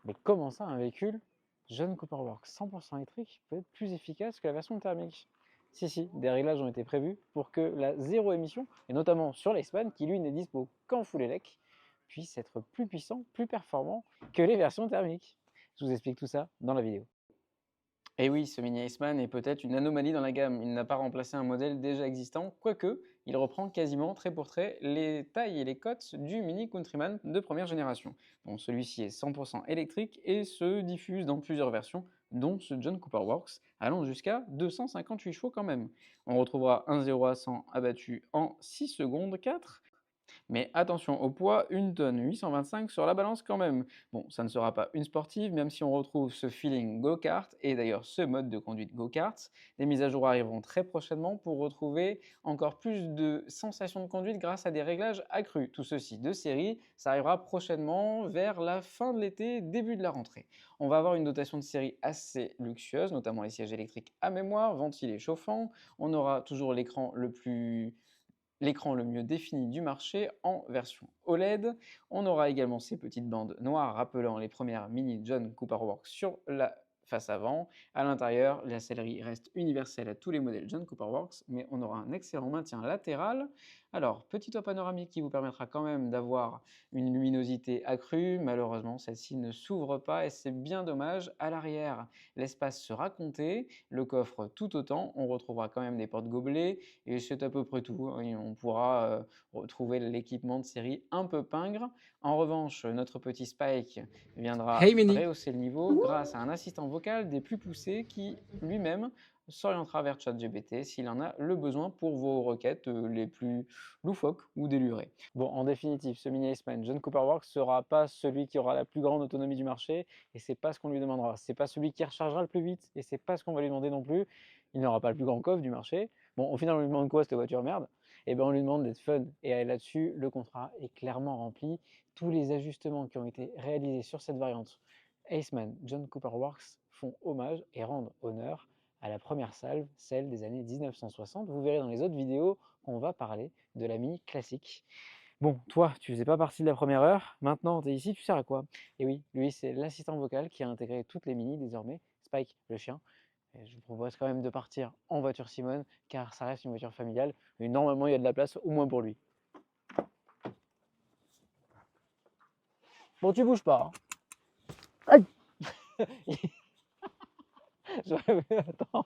Mais comment ça, un véhicule John Cooper Works 100% électrique peut être plus efficace que la version thermique? Si, des réglages ont été prévus pour que la zéro émission, et notamment sur l'Iceman, qui lui n'est dispo qu'en full élec, puisse être plus puissant, plus performant que les versions thermiques. Je vous explique tout ça dans la vidéo. Et oui, ce Mini Iceman est peut-être une anomalie dans la gamme. Il n'a pas remplacé un modèle déjà existant, quoique il reprend quasiment trait pour trait les tailles et les cotes du Mini Countryman de première génération. Bon, celui-ci est 100% électrique et se diffuse dans plusieurs versions, dont ce John Cooper Works, allant jusqu'à 258 chevaux quand même. On retrouvera un 0 à 100 abattu en 6 secondes 4. Mais attention au poids, 1 tonne 825 sur la balance quand même. Bon, ça ne sera pas une sportive, même si on retrouve ce feeling go-kart et d'ailleurs ce mode de conduite go-kart. Des mises à jour arriveront très prochainement pour retrouver encore plus de sensations de conduite grâce à des réglages accrus. Tout ceci de série, ça arrivera prochainement vers la fin de l'été, début de la rentrée. On va avoir une dotation de série assez luxueuse, notamment les sièges électriques à mémoire, ventilés chauffants. On aura toujours l'écran le mieux défini du marché en version OLED. On aura également ces petites bandes noires rappelant les premières mini John Cooper Works sur la face avant. À l'intérieur, la sellerie reste universelle à tous les modèles John Cooper Works, mais on aura un excellent maintien latéral. Alors, petit toit panoramique qui vous permettra quand même d'avoir une luminosité accrue. Malheureusement, celle-ci ne s'ouvre pas et c'est bien dommage. À l'arrière, l'espace sera compté, le coffre tout autant. On retrouvera quand même des portes gobelets et c'est à peu près tout. On pourra retrouver l'équipement de série un peu pingre. En revanche, notre petit Spike viendra Hey Mini. rehausser le niveau grâce à un assistant vocal des plus poussés qui lui-même s'orientera vers ChatGPT s'il en a le besoin pour vos requêtes les plus loufoques ou délurées. Bon, en définitive, ce Mini Iceman John Cooper Works sera pas celui qui aura la plus grande autonomie du marché et c'est pas ce qu'on lui demandera. C'est pas celui qui rechargera le plus vite et c'est pas ce qu'on va lui demander non plus. Il n'aura pas le plus grand coffre du marché. Bon, au final, on lui demande quoi cette voiture merde? Eh ben, on lui demande d'être fun. Et là-dessus, le contrat est clairement rempli. Tous les ajustements qui ont été réalisés sur cette variante Iceman John Cooper Works font hommage et rendent honneur à la première salve, celle des années 1960. Vous verrez dans les autres vidéos qu'on va parler de la Mini classique. Bon, toi, tu faisais pas partie de la première heure. Maintenant, tu es ici, tu sers à quoi? Et oui, lui, c'est l'assistant vocal qui a intégré toutes les Mini désormais. Spike, le chien. Et je vous propose quand même de partir en voiture Simone, car ça reste une voiture familiale. Et normalement, il y a de la place au moins pour lui. Bon, tu bouges pas. Hein. Aïe. J'aurais... Attends.